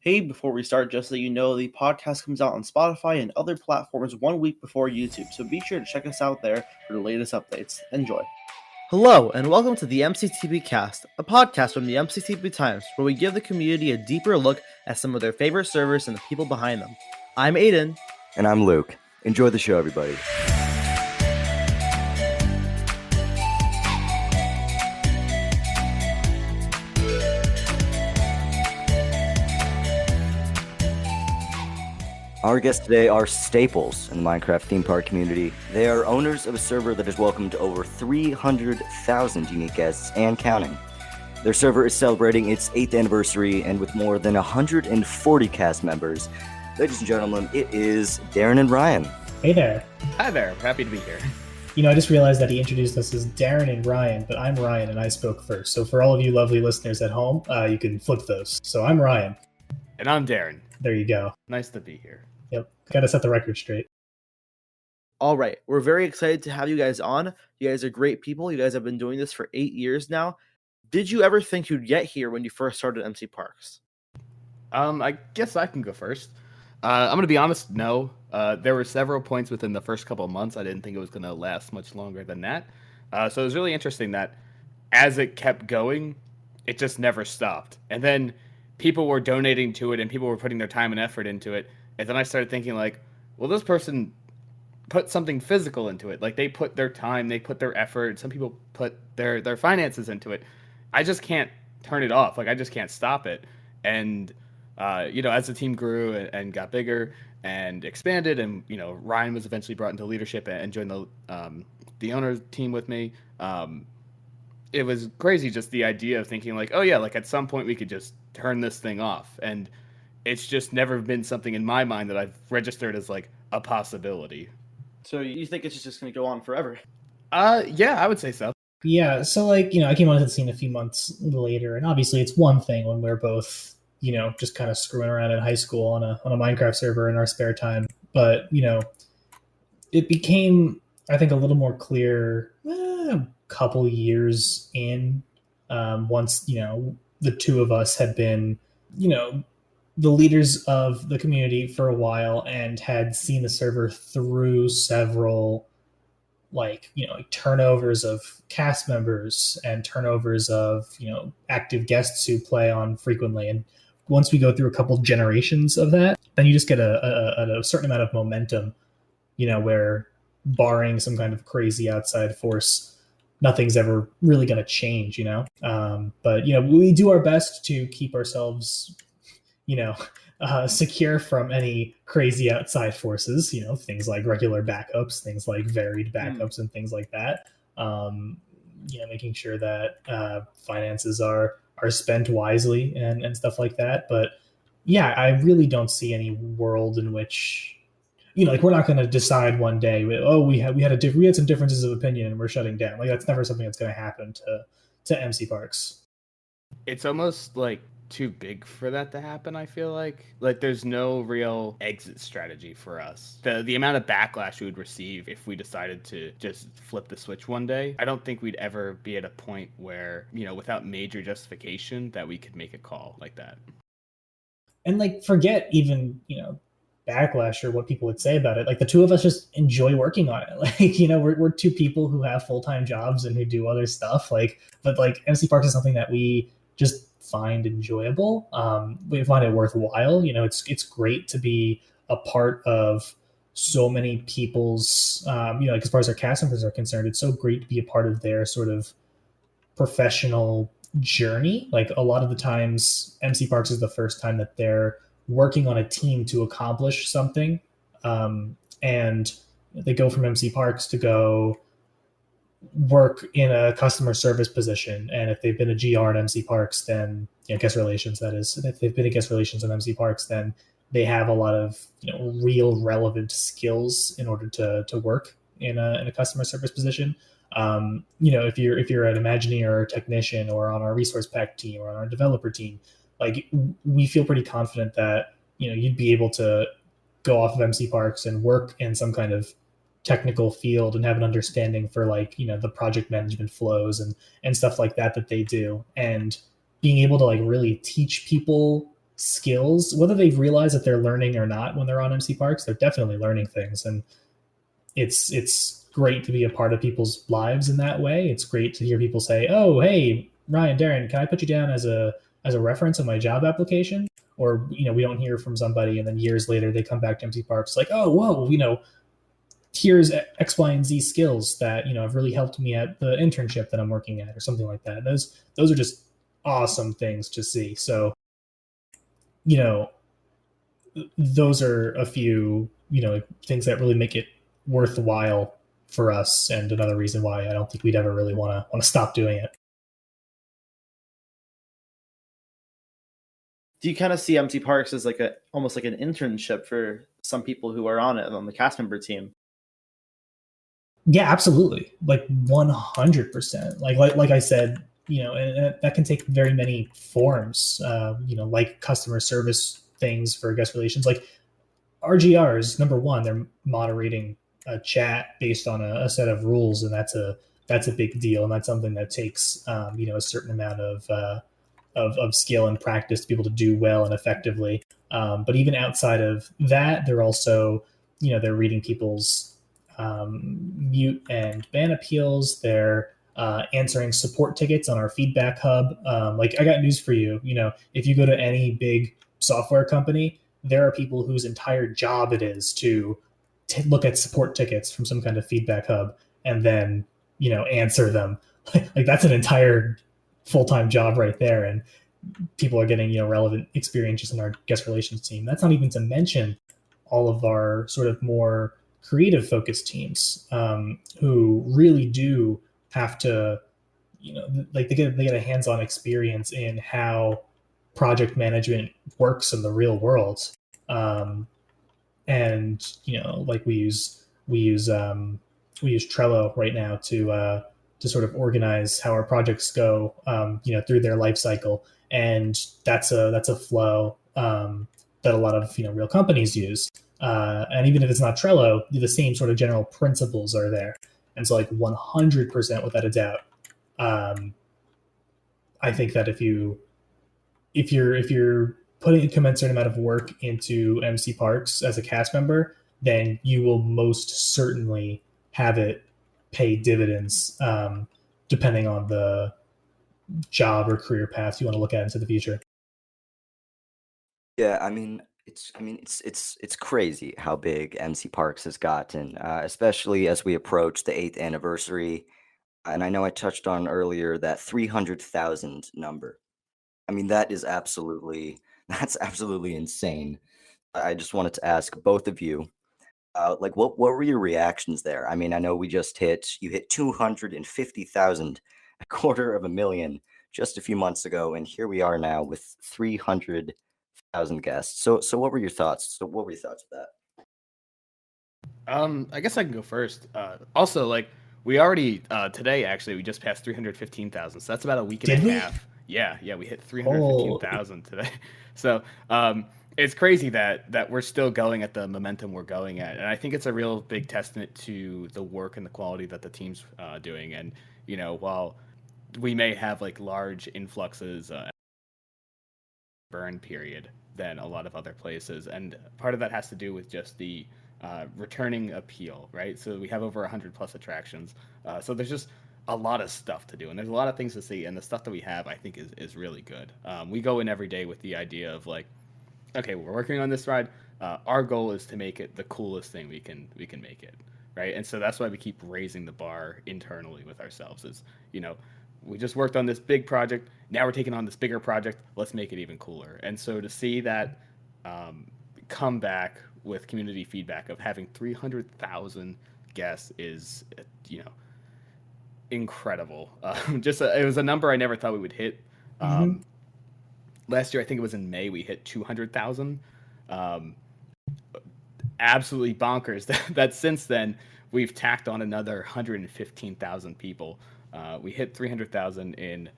Hey, before we start, just so you know, the podcast comes out on Spotify and other platforms 1 week before YouTube, so be sure to check us out there for the latest updates. Enjoy. Hello, and welcome to the MCTPCast, a podcast from the MCTPTimes, where we give the community a deeper look at some of their favorite servers and the people behind them. I'm Aiden. And I'm Luke. Enjoy the show, everybody. Our guests today are staples in the Minecraft theme park community. They are owners of a server that has welcomed over 300,000 unique guests and counting. Their server is celebrating its 8th anniversary, and with more than 140 cast members, ladies and gentlemen, it is Darren and Ryan. Hey there. Hi there. Happy to be here. I just realized that he introduced us as Darren and Ryan, but I'm Ryan and I spoke first. So for all of you lovely listeners at home, you can flip those. So I'm Ryan. And I'm Darren. There you go. Nice to be here. Yep. Got to set the record straight. All right, we're very excited to have you guys on. You guys are great people. You guys have been doing this for 8 years now. Did you ever think you'd get here when you first started MCParks? I guess I can go first. I'm going to be honest, no. There were several points within the first couple of months I didn't think it was going to last much longer than that. So it was really interesting that as it kept going, it just never stopped. And then people were donating to it and people were putting their time and effort into it. And then I started thinking like, well, this person put something physical into it. Like they put their time, they put their effort. Some people put their finances into it. I just can't turn it off. Like I just can't stop it. And as the team grew and got bigger and expanded, and Ryan was eventually brought into leadership and joined the owner team with me. It was crazy, just the idea of thinking like, oh yeah, like at some point we could just turn this thing off. And it's just never been something in my mind that I've registered as like a possibility. So you think it's just going to go on forever? Yeah, I would say so. Yeah. So I came onto the scene a few months later, and obviously it's one thing when we're both, just kind of screwing around in high school on a Minecraft server in our spare time. But, it became, I think, a little more clear a couple years in, once, the two of us had been, the leaders of the community for a while and had seen the server through several turnovers of cast members and turnovers of active guests who play on frequently. And once we go through a couple generations of that, then you just get a certain amount of momentum, where barring some kind of crazy outside force, nothing's ever really going to change, but we do our best to keep ourselves secure from any crazy outside forces, things like regular backups, things like varied backups and things like that. Making sure that finances are spent wisely and stuff like that. But yeah, I really don't see any world in which, we're not going to decide one day, we had some differences of opinion and we're shutting down. Like that's never something that's going to happen to MCParks. It's almost like too big for that to happen. I feel like there's no real exit strategy for us. The amount of backlash we would receive if we decided to just flip the switch one day, I don't think we'd ever be at a point where without major justification that we could make a call like that. And forget even backlash or what people would say about it. Like the two of us just enjoy working on it. We're two people who have full-time jobs and who do other stuff. But MCParks is something that we just find enjoyable. We find it worthwhile. It's great to be a part of so many people's, as far as our cast members are concerned, it's so great to be a part of their sort of professional journey. Like a lot of the times MCParks is the first time that they're working on a team to accomplish something. And they go from MCParks to go work in a customer service position, and if they've been a GR at MCParks, then guest relations, that is, if they've been a guest relations at MCParks, then they have a lot of real relevant skills in order to work in a customer service position. If you're an Imagineer or a technician or on our resource pack team or on our developer team, we feel pretty confident that you'd be able to go off of MCParks and work in some kind of technical field and have an understanding for the project management flows and stuff like that they do, and being able to really teach people skills, whether they've realized that they're learning or not when they're on MCParks, they're definitely learning things. And it's great to be a part of people's lives in that way. It's great to hear people say, "Oh, hey, Ryan, Darren, can I put you down as a reference on my job application?" Or we don't hear from somebody, and then years later they come back to MCParks like, "Oh, whoa, here's X, Y, and Z skills that have really helped me at the internship that I'm working at," or something like that. Those are just awesome things to see. So, those are a few things that really make it worthwhile for us, and another reason why I don't think we'd ever really want to stop doing it. Do you kind of see MCParks as like almost like an internship for some people who are on it on the cast member team? Yeah, absolutely. Like 100%. Like I said, and that can take very many forms. Like customer service things for guest relations. Like RGRs, number one, they're moderating a chat based on a set of rules, and that's a big deal, and that's something that takes a certain amount of skill and practice to be able to do well and effectively. But even outside of that, they're also they're reading people's mute and ban appeals. They're answering support tickets on our feedback hub. Like, I got news for you. If you go to any big software company, there are people whose entire job it is to look at support tickets from some kind of feedback hub and then answer them. Like, that's an entire full-time job right there, and people are getting relevant experiences in our guest relations team. That's not even to mention all of our sort of more creative focused teams, who really do have to, like they get a hands-on experience in how project management works in the real world. And like we use Trello right now to sort of organize how our projects go, through their life cycle, and that's a flow that a lot of real companies use. And even if it's not Trello, the same sort of general principles are there. And so, like 100% without a doubt, I think that if you're putting a commensurate amount of work into MCParks as a cast member, then you will most certainly have it pay dividends, depending on the job or career path you want to look at into the future. Yeah, it's crazy how big MC Parks has gotten, especially as we approach the 8th anniversary. And I know I touched on earlier that 300,000 number. I mean, that's absolutely insane. I just wanted to ask both of you, like, what were your reactions there? I mean, I know you hit 250,000, a quarter of a million just a few months ago, and here we are now with 300,000 guests. So what were your thoughts? So what were your thoughts of that? I guess I can go first. Also, like, we already today actually we just passed 315,000. So that's about a week and Did a we? half. Yeah, we hit Oh, 315,000 today. So it's crazy that we're still going at the momentum we're going at, and I think it's a real big testament to the work and the quality that the team's doing. And while we may have like large influxes, burn period than a lot of other places, and part of that has to do with just the returning appeal, right? So we have over 100 plus attractions, so there's just a lot of stuff to do, and there's a lot of things to see, and the stuff that we have, I think, is really good. We go in every day with the idea of like, okay, we're working on this ride. Our goal is to make it the coolest thing we can make it, right? And so that's why we keep raising the bar internally with ourselves. Is we just worked on this big project. Now we're taking on this bigger project. Let's make it even cooler. And so to see that come back with community feedback of having 300,000 guests is, incredible. It was a number I never thought we would hit. mm-hmm. Last year, I think it was in May, we hit 200,000. Absolutely bonkers that since then we've tacked on another 115,000 people. We hit 300,000 in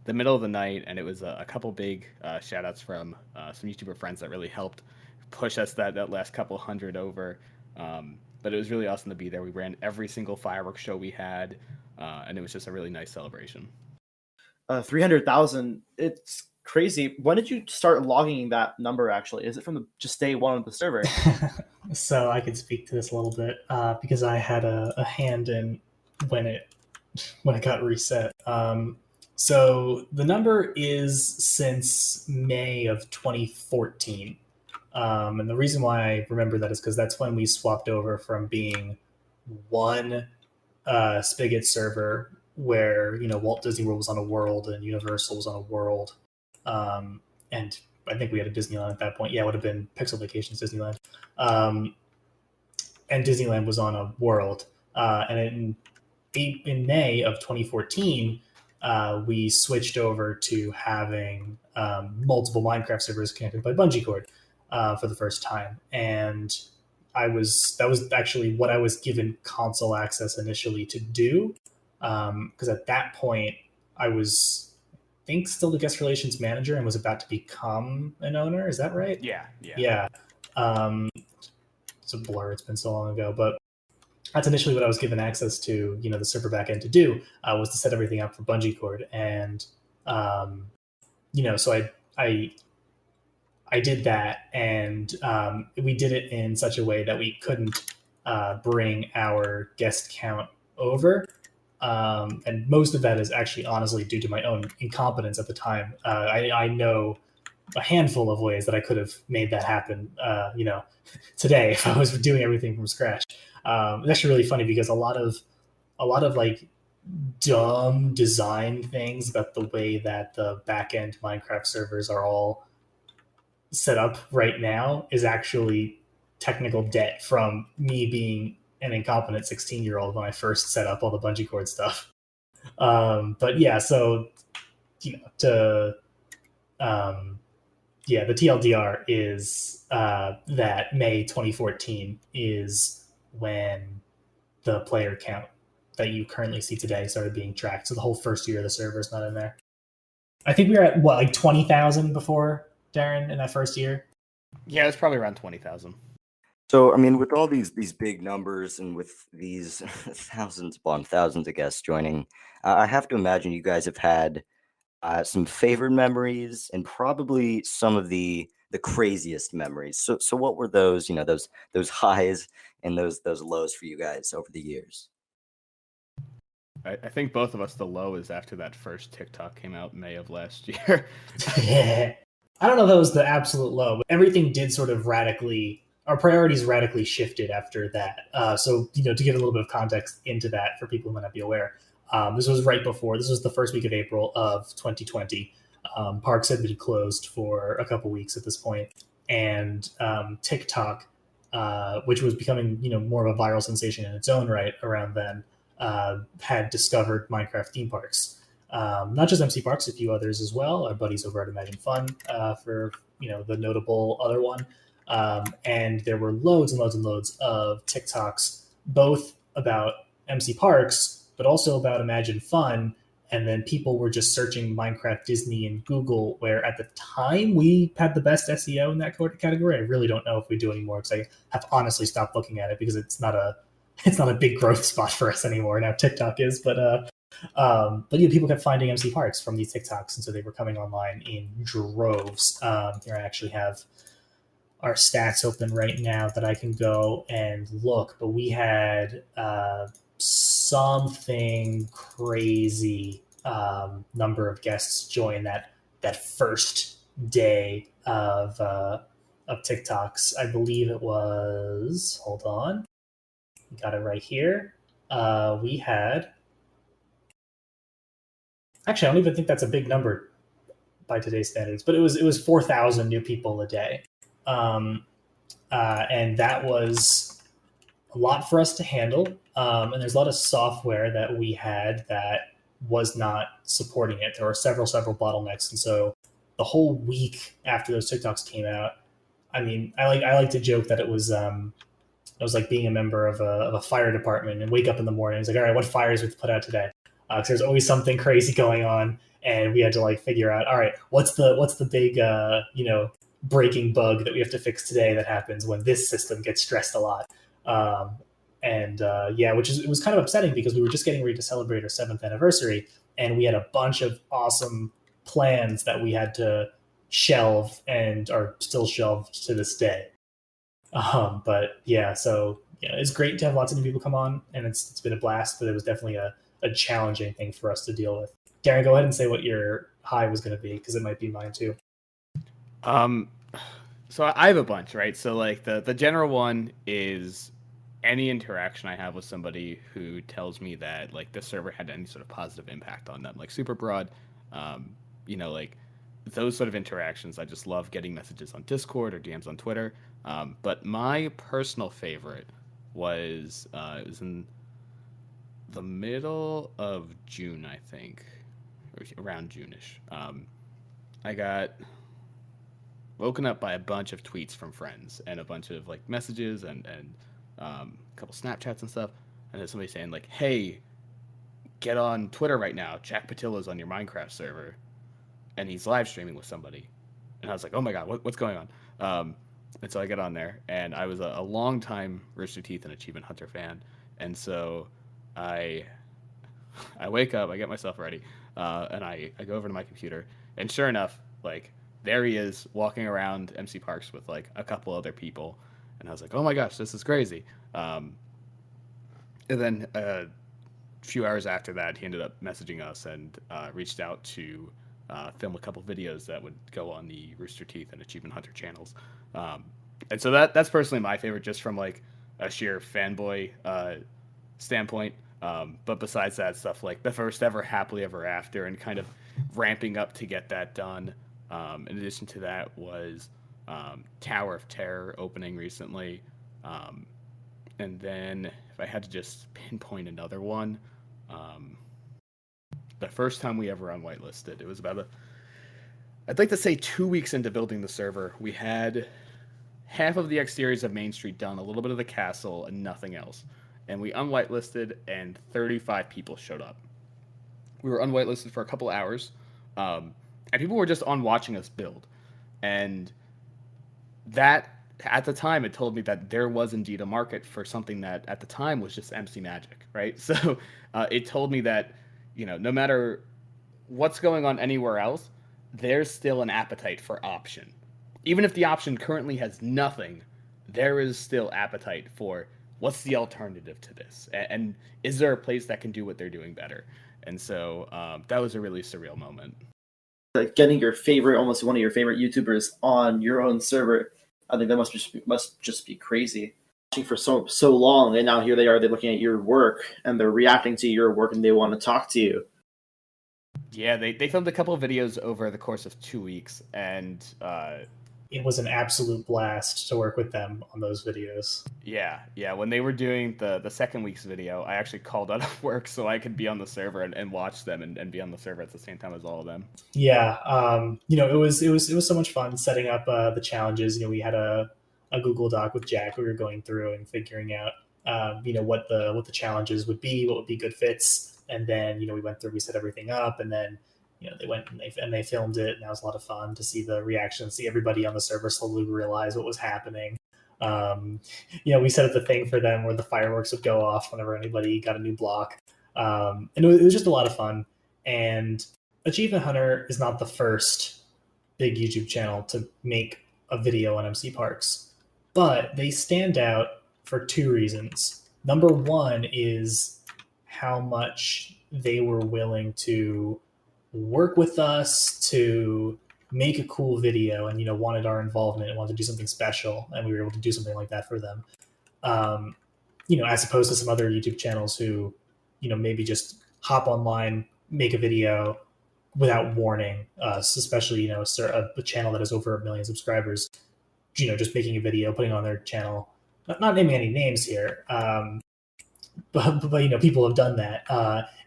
the middle of the night, and it was a couple big shout outs from some YouTuber friends that really helped push us that last couple hundred over. But it was really awesome to be there. We ran every single fireworks show we had, and it was just a really nice celebration. 300,000. It's Crazy. When did you start logging that number? Actually, is it from just day one of the server? So I could speak to this a little bit because I had a hand in when it got reset. So the number is since May of 2014. And the reason why I remember that is because that's when we swapped over from being one Spigot server where, Walt Disney World was on a world and Universal was on a world. And I think we had a Disneyland at that point. Yeah, it would have been Pixel Vacations Disneyland. And Disneyland was on a world. And in May of 2014, we switched over to having multiple Minecraft servers connected by bungee cord for the first time, and that was actually what I was given console access initially to do, because at that point I was, I think, still the guest relations manager and was about to become an owner. Is that right? Yeah. It's a blur. It's been so long ago, but that's initially what I was given access to, the server backend to do, was to set everything up for bungee cord. And, so I did that, and we did it in such a way that we couldn't bring our guest count over. And most of that is actually honestly due to my own incompetence at the time. I know a handful of ways that I could have made that happen, today if I was doing everything from scratch. It's actually really funny because a lot of like dumb design things about the way that the backend Minecraft servers are all set up right now is actually technical debt from me being an incompetent 16-year-old when I first set up all the bungee cord stuff. But yeah, so the TLDR is that May 2014 is when the player count that you currently see today started being tracked. So the whole first year of the server is not in there. I think we were at like 20,000 before, Darren, in that first year. Yeah, it's probably around 20,000. So, I mean, with all these big numbers and with these thousands upon thousands of guests joining, I have to imagine you guys have had some favorite memories and probably some of the craziest memories. So what were those? Those highs and those lows for you guys over the years? I think both of us, the low is after that first TikTok came out in May of last year. Yeah. I don't know if that was the absolute low, but everything did sort of our priorities radically shifted after that. So, to give a little bit of context into that for people who might not be aware, this was the first week of April of 2020. Parks had been closed for a couple weeks at this point, and TikTok, which was becoming, more of a viral sensation in its own right around then, had discovered Minecraft theme parks. Not just MCParks, a few others as well. Our buddies over at Imagine Fun for the notable other one. And there were loads and loads and loads of TikToks, both about MCParks, but also about Imagine Fun. And then people were just searching Minecraft Disney in Google, where at the time we had the best SEO in that category. I really don't know if we do anymore because I have honestly stopped looking at it because it's not a big growth spot for us anymore. Now TikTok is, but people kept finding MCParks from these TikToks, and so they were coming online in droves. Here I actually have our stats open right now that I can go and look, but we had something crazy number of guests join that first day of TikToks. I believe it was, hold on, got it right here. We had, actually, I don't even think that's a big number by today's standards, but it was 4,000 new people a day. And that was a lot for us to handle. And there's a lot of software that we had that was not supporting it. There were several bottlenecks. And so the whole week after those TikToks came out, I mean, I like to joke that it was like being a member of a fire department and wake up in the morning. It's like, all right, what fires we have to put out today? Because there's always something crazy going on, and we had to figure out, all right, what's the big breaking bug that we have to fix today that happens when this system gets stressed a lot. It was kind of upsetting because we were just getting ready to celebrate our 7th anniversary, and we had a bunch of awesome plans that we had to shelve and are still shelved to this day. But yeah, so yeah, it's great to have lots of new people come on, and it's been a blast. But it was definitely a challenging thing for us to deal with. Darren, go ahead and say what your high was going to be, because it might be mine too. So I have a bunch, right? So like the general one is any interaction I have with somebody who tells me that like the server had any sort of positive impact on them, like super broad, like those sort of interactions. I just love getting messages on Discord or DMs on Twitter. But my personal favorite was it was in the middle of June, I think, or around June-ish. I got woken up by a bunch of tweets from friends and a bunch of like messages and a couple Snapchats and stuff, and then somebody saying like, "Hey, get on Twitter right now. Jack Patilla's on your Minecraft server, and he's live streaming with somebody." And I was like, "Oh my god, what's going on?" And so I get on there, and I was a long time Rooster Teeth and Achievement Hunter fan, and so I wake up, I get myself ready, and I go over to my computer, and sure enough, like there he is walking around MCParks with like a couple other people, and I was like, "Oh my gosh, this is crazy." And then a few hours after that, he ended up messaging us and reached out to film a couple videos that would go on the Rooster Teeth and Achievement Hunter channels. And so that's personally my favorite, just from like a sheer fanboy standpoint. But besides that, stuff like the first ever Happily Ever After and kind of ramping up to get that done. In addition to that was Tower of Terror opening recently. And then if I had to just pinpoint another one, the first time we ever unwhitelisted, it was about I'd like to say 2 weeks into building the server. We had half of the exteriors of Main Street done, a little bit of the castle, and nothing else. And we unwhitelisted, and 35 people showed up. We were unwhitelisted for a couple hours, and people were just on watching us build. And that, at the time, it told me that there was indeed a market for something that, at the time, was just MC Magic, right? So it told me that, no matter what's going on anywhere else, there's still an appetite for option. Even if the option currently has nothing, there is still appetite for what's the alternative to this, and is there a place that can do what they're doing better? And so that was a really surreal moment. Like getting your favorite, almost one of your favorite YouTubers on your own server, I think that must just be crazy. Watching for so long, and now here they are, they're looking at your work and they're reacting to your work and they want to talk to you. Yeah, they filmed a couple of videos over the course of 2 weeks, and it was an absolute blast to work with them on those videos. Yeah. When they were doing the second week's video, I actually called out of work so I could be on the server and watch them and be on the server at the same time as all of them. Yeah, it was so much fun setting up the challenges. We had a Google Doc with Jack we were going through and figuring out what the challenges would be, what would be good fits, and then we went through, we set everything up, and then they went and they filmed it, and that was a lot of fun to see the reactions, see everybody on the server slowly realize what was happening. We set up the thing for them where the fireworks would go off whenever anybody got a new block, and it was just a lot of fun. And Achievement Hunter is not the first big YouTube channel to make a video on MCParks, but they stand out for two reasons. Number one is how much they were willing to work with us to make a cool video, and wanted our involvement and wanted to do something special, and we were able to do something like that for them. As opposed to some other YouTube channels who maybe just hop online, make a video without warning us, especially a channel that has over 1 million subscribers, just making a video, putting it on their channel, not naming any names here, but people have done that,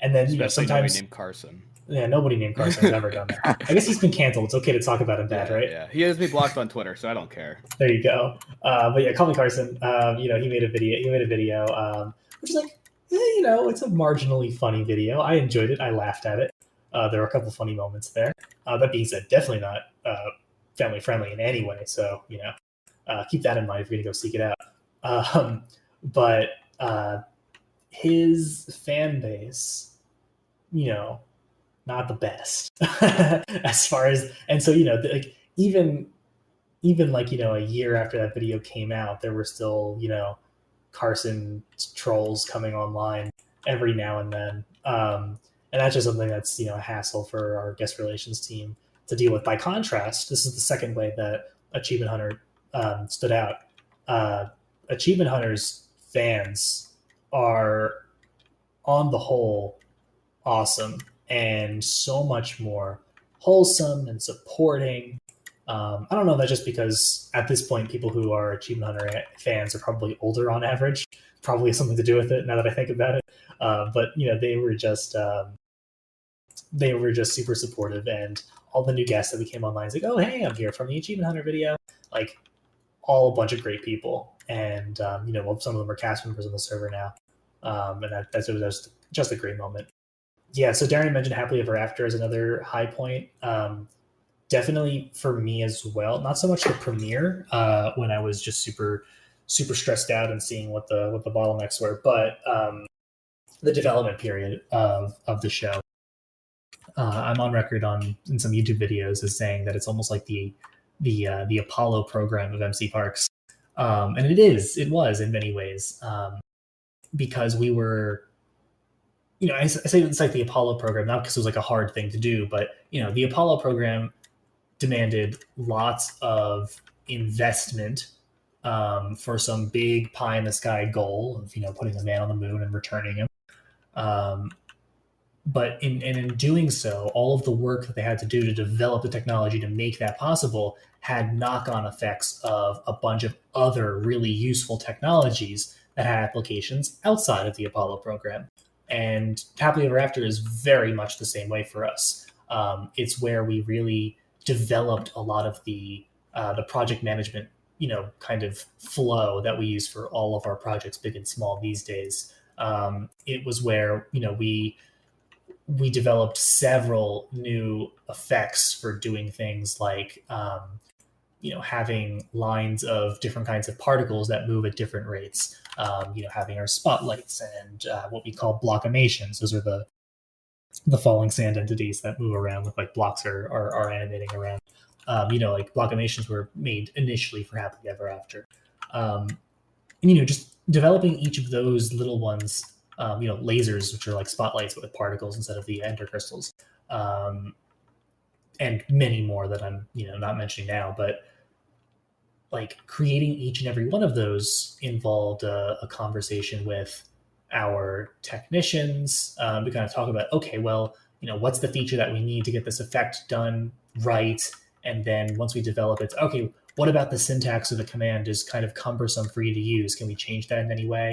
and then especially sometimes nobody named Carson. Yeah, nobody named Carson has ever done that. I guess he's been canceled. It's okay to talk about him bad, right? Yeah, he has me blocked on Twitter, so I don't care. There you go. But yeah, call me Carson. He made a video, which is like, it's a marginally funny video. I enjoyed it. I laughed at it. There were a couple funny moments there. That being said, definitely not family friendly in any way. So keep that in mind if you're gonna go seek it out. But his fan base, not the best as far as, and so like even like a year after that video came out, there were still Carson trolls coming online every now and then. And that's just something that's a hassle for our guest relations team to deal with. By contrast, this is the second way that Achievement Hunter stood out. Achievement Hunter's fans are, on the whole, awesome and so much more wholesome and supporting. I don't know if that's just because at this point people who are Achievement Hunter fans are probably older on average. Probably has something to do with it now that I think about it. But they were just super supportive, and all the new guests that we came online is like, oh hey, I'm here from the Achievement Hunter video. Like, all a bunch of great people, and some of them are cast members on the server now, and that's just a great moment. Yeah, so Darian mentioned Happily Ever After as another high point. Definitely for me as well. Not so much the premiere when I was just super stressed out and seeing what the bottlenecks were, but the development period of the show. I'm on record in some YouTube videos as saying that it's almost like the Apollo program of MCParks, and it was in many ways, because we were. I say it's like the Apollo program, not because it was like a hard thing to do, but the Apollo program demanded lots of investment for some big pie in the sky goal of putting a man on the moon and returning him. But in doing so, all of the work that they had to do to develop the technology to make that possible had knock-on effects of a bunch of other really useful technologies that had applications outside of the Apollo program. And Happily Ever After is very much the same way for us. It's where we really developed a lot of the project management, kind of flow that we use for all of our projects, big and small these days. It was where we developed several new effects for doing things like having lines of different kinds of particles that move at different rates. Having our spotlights and what we call blockimations. Those are the falling sand entities that move around, with like blocks are animating around. Like blockimations were made initially for Happily Ever After. And just developing each of those little ones, lasers, which are like spotlights with particles instead of the ender crystals, and many more that I'm not mentioning now, but like creating each and every one of those involved a conversation with our technicians. We kind of talk about, okay, well, what's the feature that we need to get this effect done right? And then once we develop it, okay, what about the syntax of the command is kind of cumbersome for you to use? Can we change that in any way?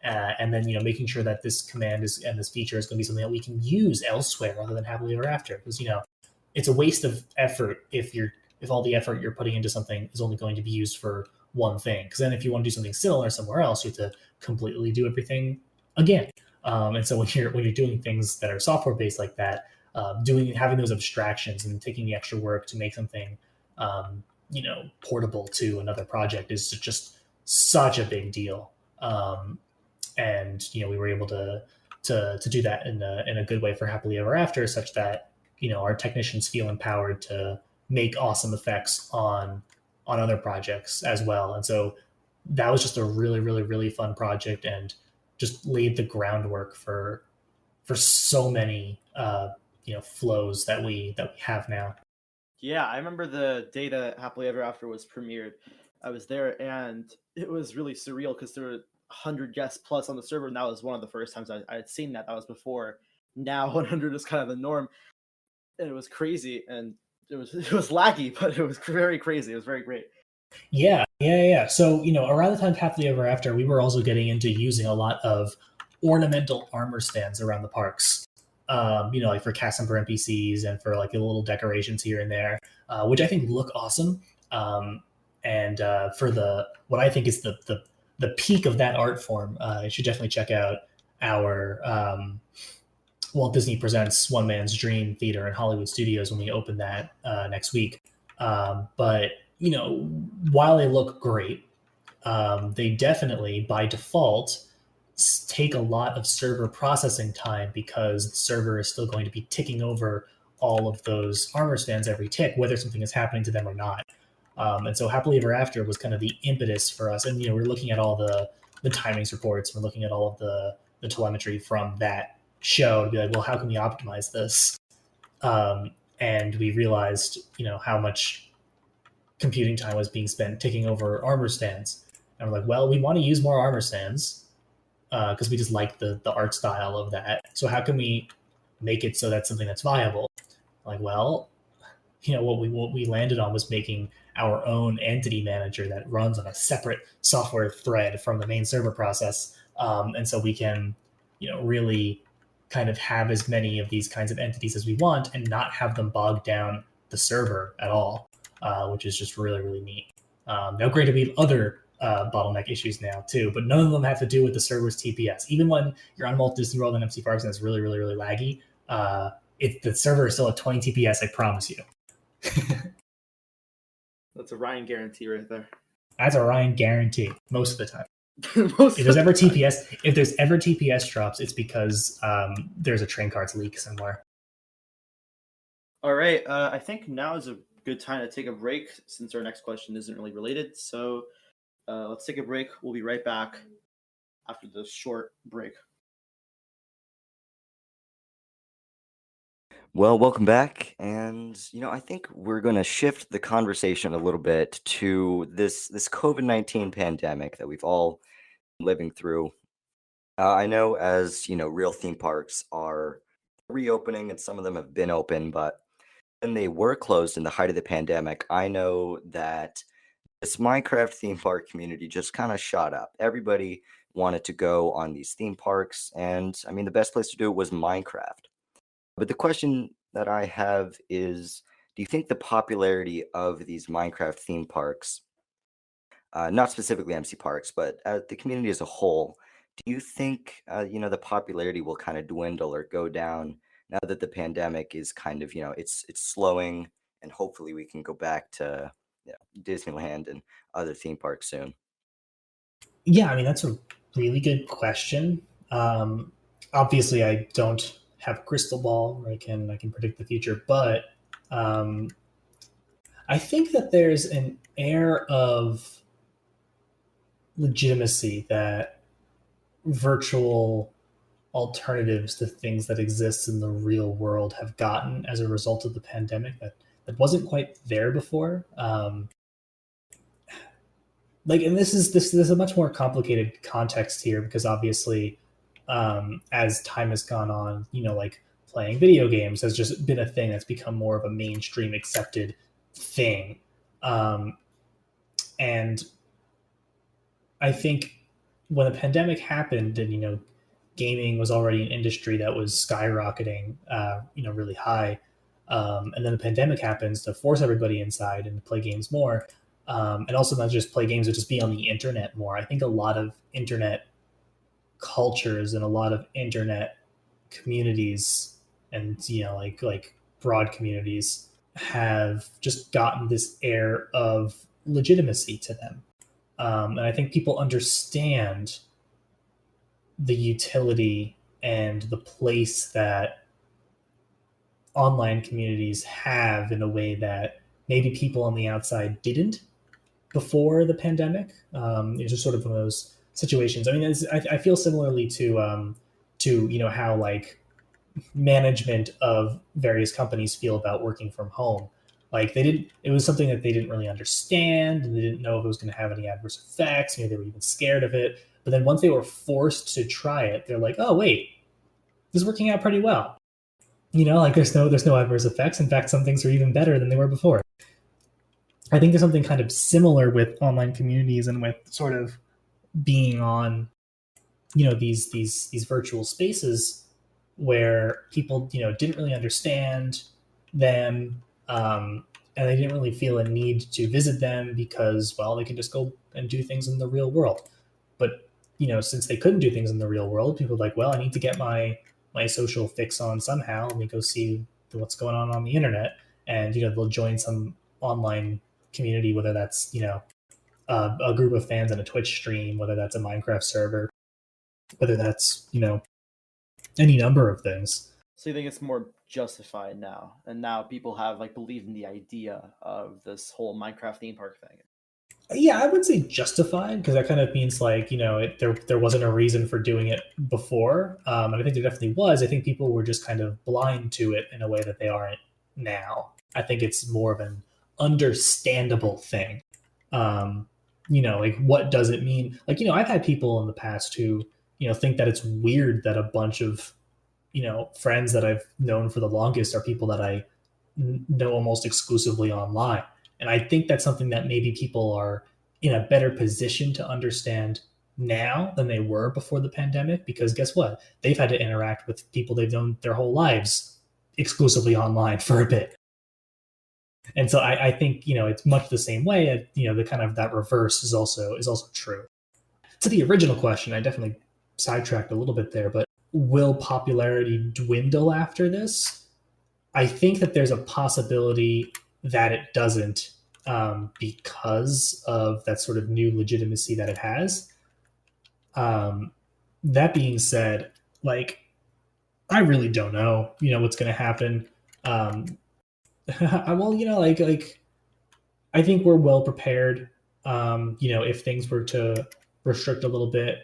And then making sure that this command and this feature is going to be something that we can use elsewhere other than Happily Ever After, because it's a waste of effort if all the effort you're putting into something is only going to be used for one thing. Because then if you want to do something similar somewhere else, you have to completely do everything again. And so when you're doing things that are software based like that, having those abstractions and taking the extra work to make something portable to another project is just such a big deal. And we were able to do that in a good way for Happily Ever After, such that our technicians feel empowered to make awesome effects on other projects as well. And so that was just a really, really, really fun project, and just laid the groundwork for so many flows that we have now. Yeah, I remember the day that Happily Ever After was premiered. I was there, and it was really surreal because there were 100 guests plus on the server, and that was one of the first times I had seen that. That was before. Now 100 is kind of the norm, and it was crazy, and it was laggy, but it was very crazy. It was very great. Yeah. So around the time of Happily Ever After, we were also getting into using a lot of ornamental armor stands around the parks. Like for cast member NPCs and for like little decorations here and there, which I think look awesome. And for what I think is the peak of that art form, you should definitely check out our Walt Disney Presents One Man's Dream Theater in Hollywood Studios when we open that next week. But while they look great, they definitely by default take a lot of server processing time because the server is still going to be ticking over all of those armor stands every tick, whether something is happening to them or not. And so Happily Ever After was kind of the impetus for us. And, we're looking at all the timings reports, we're looking at all of the telemetry from that show to be like, well, how can we optimize this? And we realized, how much computing time was being spent ticking over armor stands. And we're like, well, we want to use more armor stands because we just like the art style of that. So how can we make it so that's something that's viable? Like, well, what we landed on was making our own entity manager that runs on a separate software thread from the main server process, and so we can, really kind of have as many of these kinds of entities as we want and not have them bog down the server at all, which is just really, really neat. Now, granted, we have other bottleneck issues now too, but none of them have to do with the server's TPS. Even when you're on Walt Disney World and MCParks and it's really, really, really laggy, the server is still at 20 TPS, I promise you. That's a Ryan guarantee right there. That's a Ryan guarantee most of the time. If there's ever TPS drops, it's because there's a train cards leak somewhere. All right, I think now is a good time to take a break since our next question isn't really related. So let's take a break. We'll be right back after this short break. Well, welcome back. And, I think we're going to shift the conversation a little bit to this COVID-19 pandemic that we've all been living through. I know as, real theme parks are reopening and some of them have been open, but when they were closed in the height of the pandemic, I know that this Minecraft theme park community just kind of shot up. Everybody wanted to go on these theme parks. And I mean, the best place to do it was Minecraft. But the question that I have is, do you think the popularity of these Minecraft theme parks, not specifically MCParks, but the community as a whole, do you think, the popularity will kind of dwindle or go down now that the pandemic is kind of, it's slowing, and hopefully we can go back to Disneyland and other theme parks soon? Yeah, I mean, that's a really good question. Obviously, I don't have a crystal ball where I can predict the future, but I think that there's an air of legitimacy that virtual alternatives to things that exist in the real world have gotten as a result of the pandemic that wasn't quite there before. And this is a much more complicated context here because obviously, as time has gone on, playing video games has just been a thing that's become more of a mainstream accepted thing. And I think when the pandemic happened and, gaming was already an industry that was skyrocketing, really high. And then the pandemic happens to force everybody inside and to play games more. And also not just play games, but just be on the internet more. I think a lot of internet cultures and a lot of internet communities and, like broad communities have just gotten this air of legitimacy to them. And I think people understand the utility and the place that online communities have in a way that maybe people on the outside didn't before the pandemic. It's just sort of one of those situations. I mean, I feel similarly to how like management of various companies feel about working from home. Like it was something that they didn't really understand, and they didn't know if it was going to have any adverse effects. Maybe they were even scared of it. But then once they were forced to try it, they're like, oh wait, this is working out pretty well. There's no adverse effects. In fact, some things are even better than they were before. I think there's something kind of similar with online communities and with sort of being on, these virtual spaces where people, didn't really understand them, and they didn't really feel a need to visit them because, well, they could just go and do things in the real world. But, since they couldn't do things in the real world, people were like, well, I need to get my social fix on somehow. Let me go see what's going on the internet. And, they'll join some online community, whether that's, a group of fans in a Twitch stream, whether that's a Minecraft server. whether that's, any number of things. So you think it's more justified now, and now people have like believed in the idea of this whole Minecraft theme park thing? Yeah, I would say justified, because that kind of means like, there wasn't a reason for doing it before, and I think there definitely was. I think people were just kind of blind to it in a way that they aren't now. I think it's more of an understandable thing. Like, what does it mean? Like, I've had people in the past who, think that it's weird that a bunch of, friends that I've known for the longest are people that I know almost exclusively online. And I think that's something that maybe people are in a better position to understand now than they were before the pandemic, because guess what? They've had to interact with people they've known their whole lives exclusively online for a bit. And so I think, it's much the same way. The kind of that reverse is also true. To the original question, I definitely sidetracked a little bit there, but will popularity dwindle after this? I think that there's a possibility that it doesn't, because of that sort of new legitimacy that it has. That being said, like, I really don't know, what's going to happen. Well, like I think we're well prepared. If things were to restrict a little bit,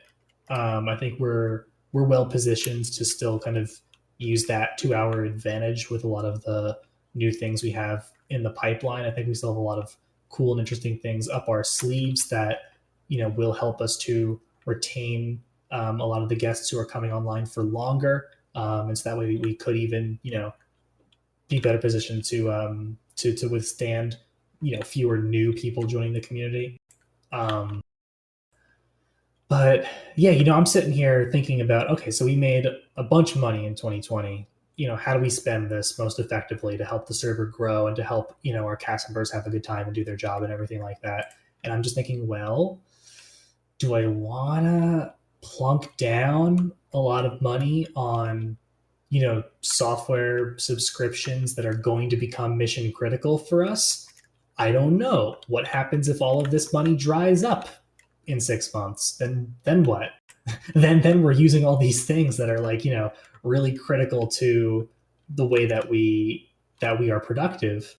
I think we're well positioned to still kind of use that to our advantage with a lot of the new things we have in the pipeline. I think we still have a lot of cool and interesting things up our sleeves that will help us to retain a lot of the guests who are coming online for longer, and so that way we could even be better positioned to withstand fewer new people joining the community. But yeah, I'm sitting here thinking about, okay, so we made a bunch of money in 2020. How do we spend this most effectively to help the server grow and to help our cast members have a good time and do their job and everything like that? And I'm just thinking, well, do I want to plunk down a lot of money on software subscriptions that are going to become mission critical for us? I don't know. What happens if all of this money dries up in 6 months? Then what? then we're using all these things that are like, really critical to the way that we are productive,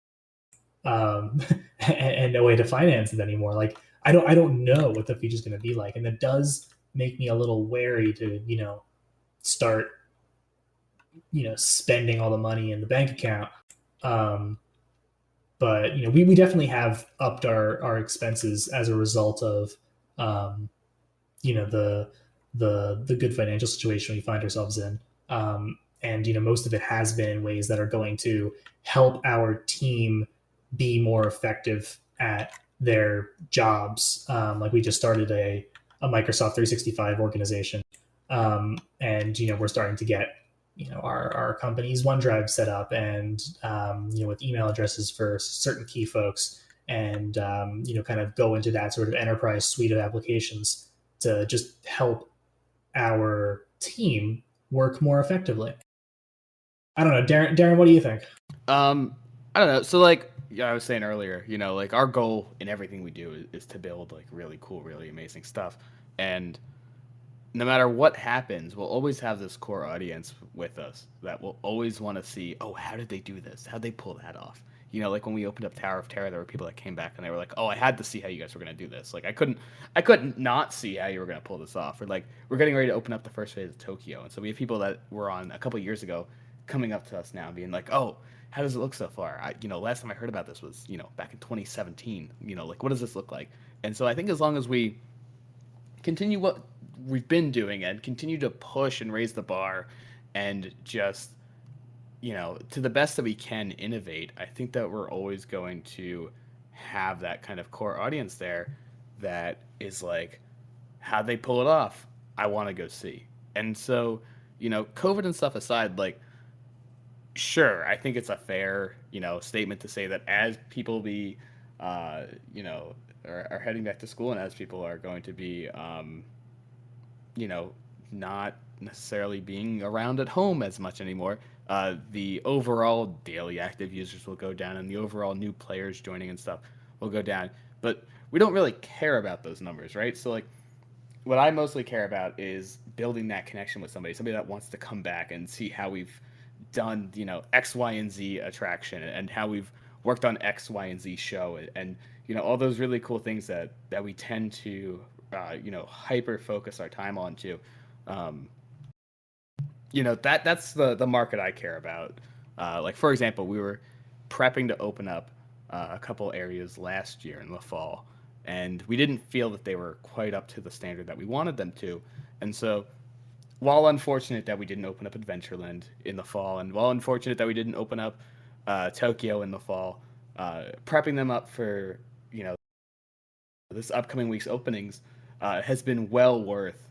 and no way to finance it anymore. Like, I don't know what the future's going to be like, and that does make me a little wary to start spending all the money in the bank account. But we definitely have upped our expenses as a result of the good financial situation we find ourselves in. And most of it has been in ways that are going to help our team be more effective at their jobs. Like, we just started a Microsoft 365 organization, and we're starting to get our company's OneDrive set up, and with email addresses for certain key folks, and kind of go into that sort of enterprise suite of applications to just help our team work more effectively. I don't know, Darren, what do you think? I don't know. So, like, I was saying earlier, like, our goal in everything we do is to build like really cool, really amazing stuff, and no matter what happens, we'll always have this core audience with us that will always want to see, oh, how did they do this? How'd they pull that off? Like when we opened up Tower of Terror, there were people that came back and they were like, oh, I had to see how you guys were going to do this. Like, I couldn't not see how you were going to pull this off. Or like, we're getting ready to open up the first phase of Tokyo. And so we have people that were on a couple of years ago coming up to us now being like, oh, how does it look so far? Last time I heard about this was, back in 2017, like, what does this look like? And so I think as long as we continue what we've been doing and continue to push and raise the bar and just to the best that we can innovate, I think that we're always going to have that kind of core audience there that is like, how they pull it off, I want to go see. And so COVID and stuff aside, like, sure, I think it's a fair statement to say that as people be are heading back to school, and as people are going to be not necessarily being around at home as much anymore, the overall daily active users will go down, and the overall new players joining and stuff will go down. But we don't really care about those numbers, right? So, like, what I mostly care about is building that connection with somebody that wants to come back and see how we've done, X, Y, and Z attraction, and how we've worked on X, Y, and Z show, and all those really cool things that we tend to, hyper focus our time on too. Um, that's the market I care about. Like for example, we were prepping to open up a couple areas last year in the fall, and we didn't feel that they were quite up to the standard that we wanted them to. And so, while unfortunate that we didn't open up Adventureland in the fall, and while unfortunate that we didn't open up Tokyo in the fall, prepping them up for this upcoming week's openings has been well worth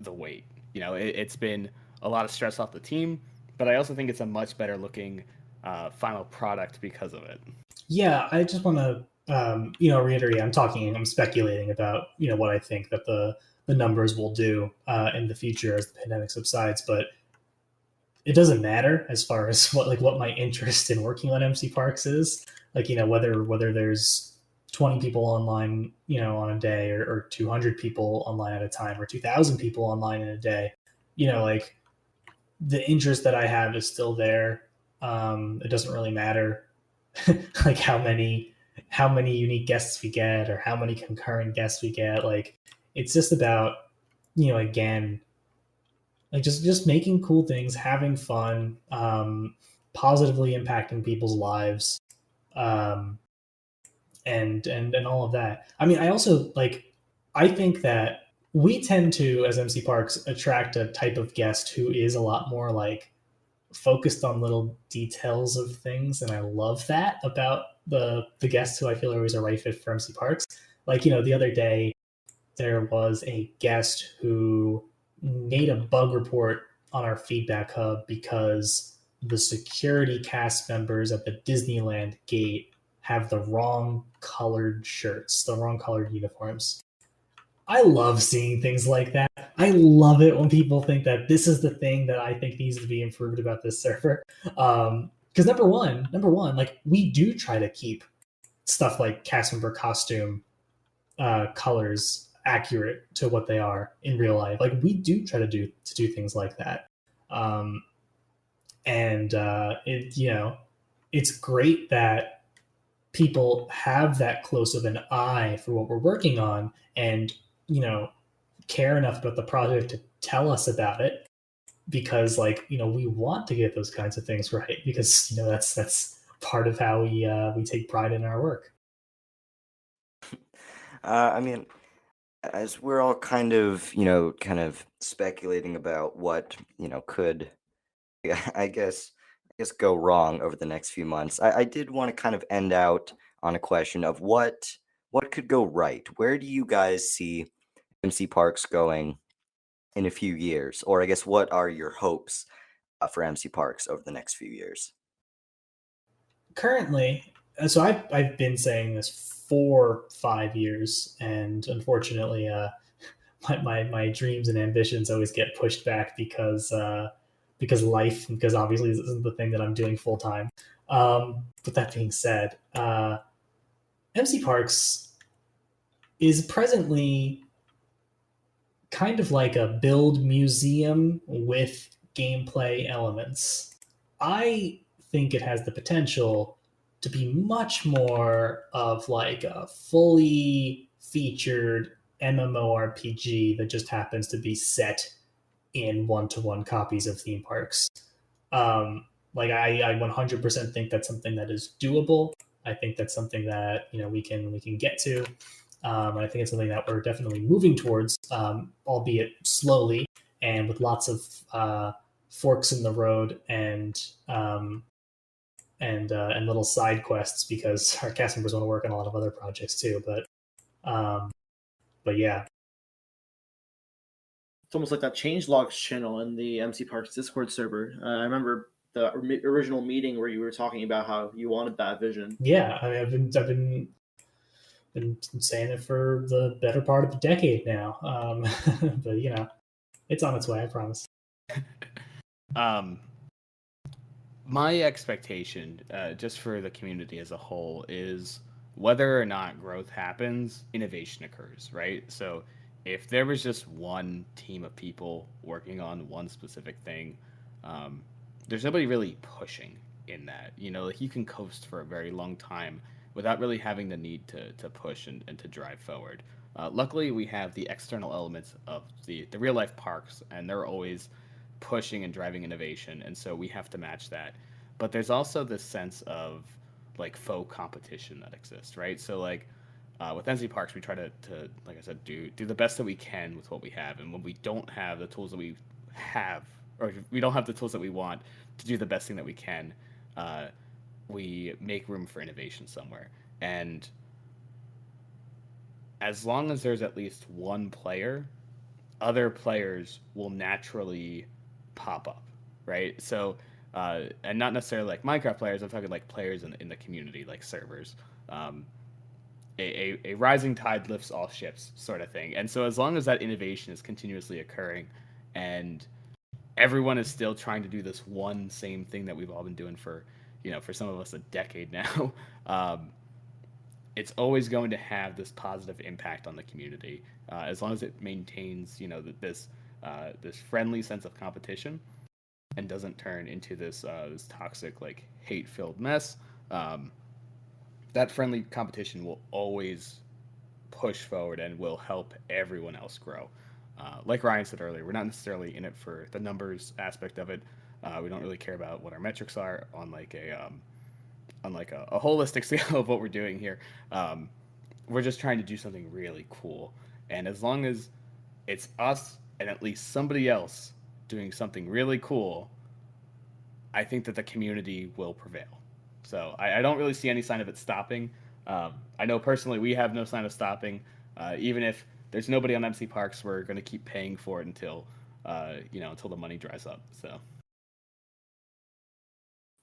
the wait. It's been a lot of stress off the team, but I also think it's a much better looking final product because of it. Yeah, I just want to reiterate. I'm speculating about what I think that the numbers will do in the future as the pandemic subsides, but it doesn't matter as far as what my interest in working on MC Parks is. Whether there's 20 people online, on a day, or 200 people online at a time, or 2,000 people online in a day, the interest that I have is still there. It doesn't really matter like how many unique guests we get or how many concurrent guests we get. It's just about, again, just making cool things, having fun, positively impacting people's lives, um, and all of that. I mean, I also I think that we tend to, as MC Parks, attract a type of guest who is a lot more focused on little details of things, and I love that about the guests who I feel always a right fit for MC Parks. The other day there was a guest who made a bug report on our feedback hub because the security cast members at the Disneyland gate have the wrong colored shirts, the wrong colored uniforms. I love seeing things like that. I love it when people think that this is the thing that I think needs to be improved about this server. Because number one, we do try to keep stuff like cast member costume colors accurate to what they are in real life. We do try to do things like that. And it's great that people have that close of an eye for what we're working on, and care enough about the project to tell us about it, because we want to get those kinds of things right, because that's part of how we take pride in our work. I mean, as we're all kind of speculating about what could, I guess go wrong over the next few months, I did want to kind of end out on a question of what could go right. Where do you guys see MC Parks going in a few years? Or I guess, what are your hopes for MC Parks over the next few years? Currently, so I've been saying this for 5 years, and unfortunately, my dreams and ambitions always get pushed back because life, because obviously this isn't the thing that I'm doing full time. But that being said, MC Parks is presently kind of like a build museum with gameplay elements. I think it has the potential to be much more of a fully featured MMORPG that just happens to be set in one-to-one copies of theme parks. I 100% think that's something that is doable. I think that's something that we can get to. And I think it's something that we're definitely moving towards, albeit slowly and with lots of forks in the road and little side quests, because our cast members want to work on a lot of other projects too. But yeah, It's almost like that changelogs channel in the MC Parks Discord server. I remember the original meeting where you were talking about how you wanted that vision. Yeah, I mean, I've been saying it for the better part of a decade now. But it's on its way, I promise. My expectation, just for the community as a whole, is whether or not growth happens, innovation occurs, right? So if there was just one team of people working on one specific thing, there's nobody really pushing in that. Like you can coast for a very long time without really having the need to push and to drive forward. Luckily, we have the external elements of the real life parks, and they're always pushing and driving innovation, and so we have to match that. But there's also this sense of like faux competition that exists, right? So like with MCParks, we try to like I said, do the best that we can with what we have, and when we don't have the tools that we have, or if we don't have the tools that we want to do the best thing that we can, we make room for innovation somewhere. And as long as there's at least one player, other players will naturally pop up, right? So, and not necessarily like Minecraft players. I'm talking like players in the community, like servers. A rising tide lifts all ships, sort of thing. And so, as long as that innovation is continuously occurring, and everyone is still trying to do this one same thing that we've all been doing for, for some of us a decade now, it's always going to have this positive impact on the community, as long as it maintains, this friendly sense of competition, and doesn't turn into this toxic, like hate-filled mess. That friendly competition will always push forward and will help everyone else grow. Like Ryan said earlier, we're not necessarily in it for the numbers aspect of it. We don't really care about what our metrics are on like a holistic scale of what we're doing here. We're just trying to do something really cool. And as long as it's us and at least somebody else doing something really cool, I think that the community will prevail. So I don't really see any sign of it stopping. I know personally we have no sign of stopping. Even if there's nobody on MCParks, we're going to keep paying for it until until the money dries up. So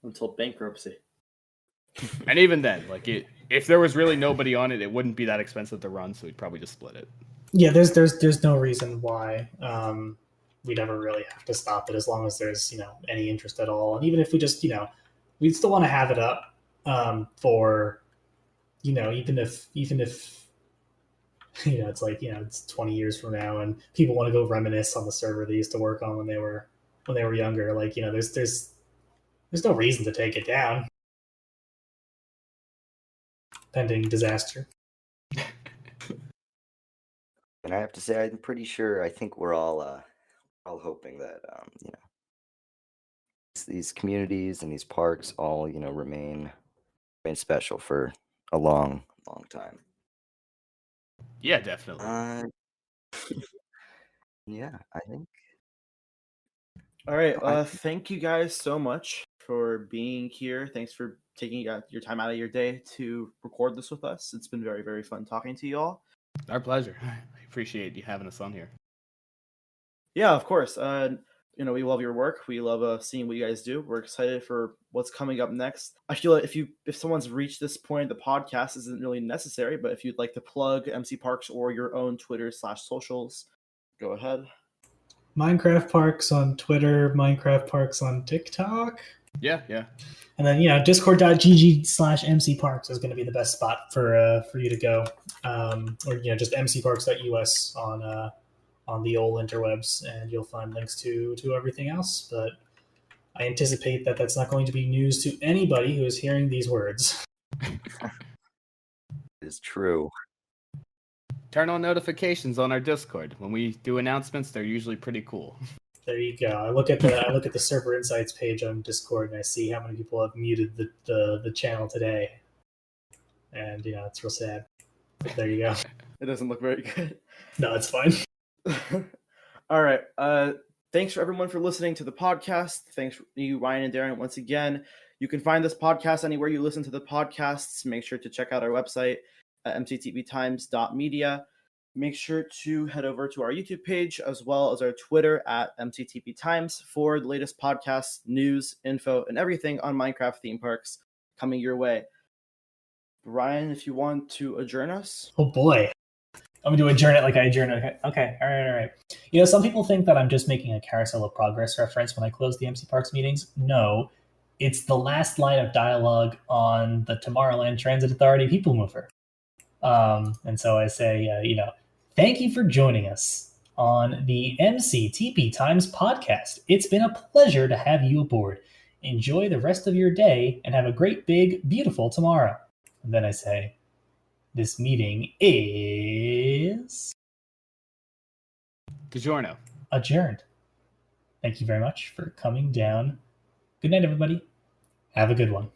Until bankruptcy. And even then, like if there was really nobody on it, it wouldn't be that expensive to run, so we'd probably just split it. Yeah, there's no reason why we'd ever really have to stop it, as long as there's any interest at all. And even if we just we'd still want to have it up for even if it's like it's 20 years from now and people want to go reminisce on the server they used to work on when they were younger. Like there's no reason to take it down pending disaster. And I have to say, I'm pretty sure. I think we're all hoping that these communities and these parks all remain special for a long time. Yeah, definitely. Yeah, I think. All right. Thank you guys so much for being here. Thanks for taking your time out of your day to record this with us. It's been very, very fun talking to you all. Our pleasure. I appreciate you having us on here. Yeah, of course. We love your work. We love seeing what you guys do. We're excited for what's coming up next. I feel like if someone's reached this point, the podcast isn't really necessary. But if you'd like to plug MCParks or your own Twitter/socials, go ahead. Minecraft Parks on Twitter, Minecraft Parks on TikTok. Yeah. And then discord.gg/MCParks is going to be the best spot for you to go, or just MCParks.us on the old interwebs, and you'll find links to everything else. But I anticipate that that's not going to be news to anybody who is hearing these words. It's true. Turn on notifications on our Discord. When we do announcements, they're usually pretty cool. There you go. I look at the server insights page on Discord, and I see how many people have muted the channel today, and it's real sad. But there you go. It doesn't look very good. No, it's fine. All right. Thanks for everyone for listening to the podcast. Thanks for you, Ryan and Darren, once again. You can find this podcast anywhere you listen to the podcasts. Make sure to check out our website at MCTPTimes.media. Make sure to head over to our YouTube page as well as our Twitter at MCTPTimes for the latest podcasts, news, info, and everything on Minecraft theme parks coming your way. Ryan, if you want to adjourn us. Oh boy. I'm going to adjourn it like I adjourn it. Okay. All right. Some people think that I'm just making a Carousel of Progress reference when I close the MCParks meetings. No, it's the last line of dialogue on the Tomorrowland Transit Authority People Mover. And so I say, Thank you for joining us on the MCTPTimes podcast. It's been a pleasure to have you aboard. Enjoy the rest of your day and have a great, big, beautiful tomorrow. And then I say, this meeting is DiGiorno. adjourned. Thank you very much for coming down. Good night, everybody. Have a good one.